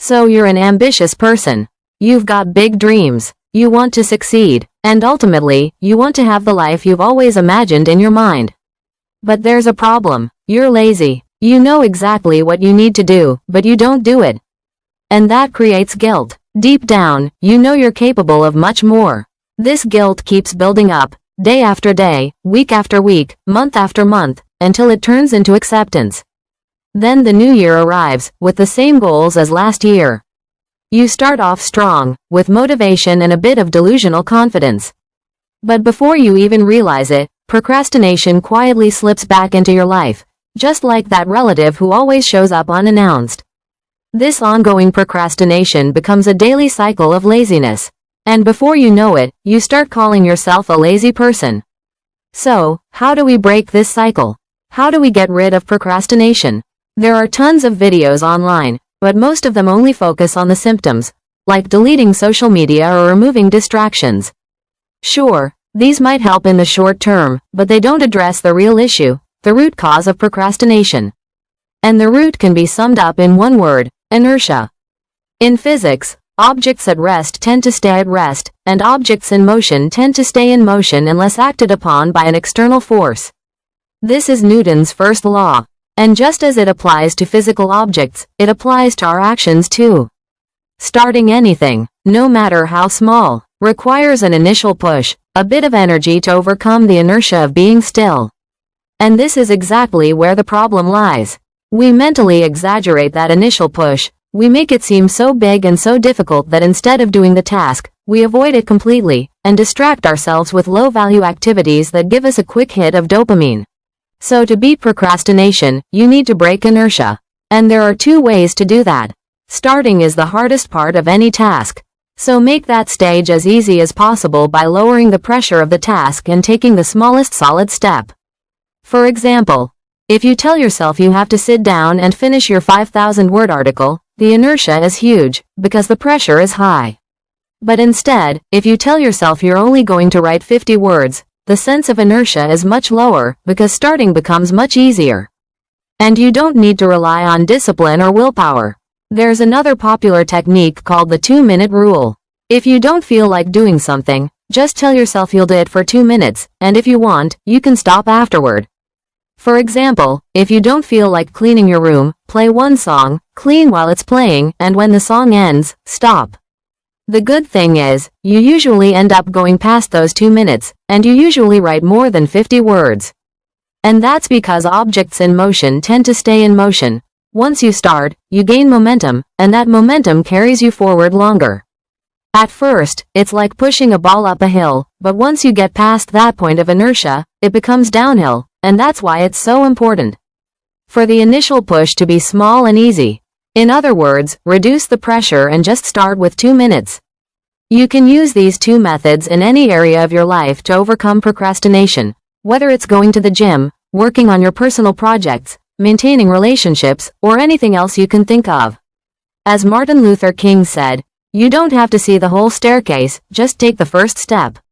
So you're an ambitious person. You've got big dreams. You want to succeed. And ultimately, you want to have the life you've always imagined in your mind. But there's a problem. You're lazy. You know exactly what you need to do, but you don't do it. And that creates guilt. Deep down, you know you're capable of much more. This guilt keeps building up, day after day, week after week, month after month, until it turns into acceptance. Then the new year arrives, with the same goals as last year. You start off strong, with motivation and a bit of delusional confidence. But before you even realize it, procrastination quietly slips back into your life, just like that relative who always shows up unannounced. This ongoing procrastination becomes a daily cycle of laziness. And before you know it, you start calling yourself a lazy person. So, how do we break this cycle? How do we get rid of procrastination? There are tons of videos online, but most of them only focus on the symptoms, like deleting social media or removing distractions. Sure, these might help in the short term, but they don't address the real issue, the root cause of procrastination. And the root can be summed up in one word: inertia. In physics, objects at rest tend to stay at rest, and objects in motion tend to stay in motion unless acted upon by an external force. This is Newton's first law. And just as it applies to physical objects, it applies to our actions too. Starting anything, no matter how small, requires an initial push, a bit of energy to overcome the inertia of being still. And this is exactly where the problem lies. We mentally exaggerate that initial push. We make it seem so big and so difficult that instead of doing the task, we avoid it completely, and distract ourselves with low-value activities that give us a quick hit of dopamine. So to beat procrastination, you need to break inertia. And there are two ways to do that. Starting is the hardest part of any task. So make that stage as easy as possible by lowering the pressure of the task and taking the smallest solid step. For example, if you tell yourself you have to sit down and finish your 5,000-word article, the inertia is huge, because the pressure is high. But instead, if you tell yourself you're only going to write 50 words, the sense of inertia is much lower, because starting becomes much easier. And you don't need to rely on discipline or willpower. There's another popular technique called the 2-minute rule. If you don't feel like doing something, just tell yourself you'll do it for 2 minutes, and if you want, you can stop afterward. For example, if you don't feel like cleaning your room, play one song, clean while it's playing, and when the song ends, stop. The good thing is, you usually end up going past those 2 minutes, and you usually write more than 50 words. And that's because objects in motion tend to stay in motion. Once you start, you gain momentum, and that momentum carries you forward longer. At first, it's like pushing a ball up a hill, but once you get past that point of inertia, it becomes downhill, and that's why it's so important for the initial push to be small and easy. In other words, reduce the pressure and just start with 2 minutes. You can use these two methods in any area of your life to overcome procrastination, whether it's going to the gym, working on your personal projects, maintaining relationships, or anything else you can think of. As Martin Luther King said, you don't have to see the whole staircase, just take the first step.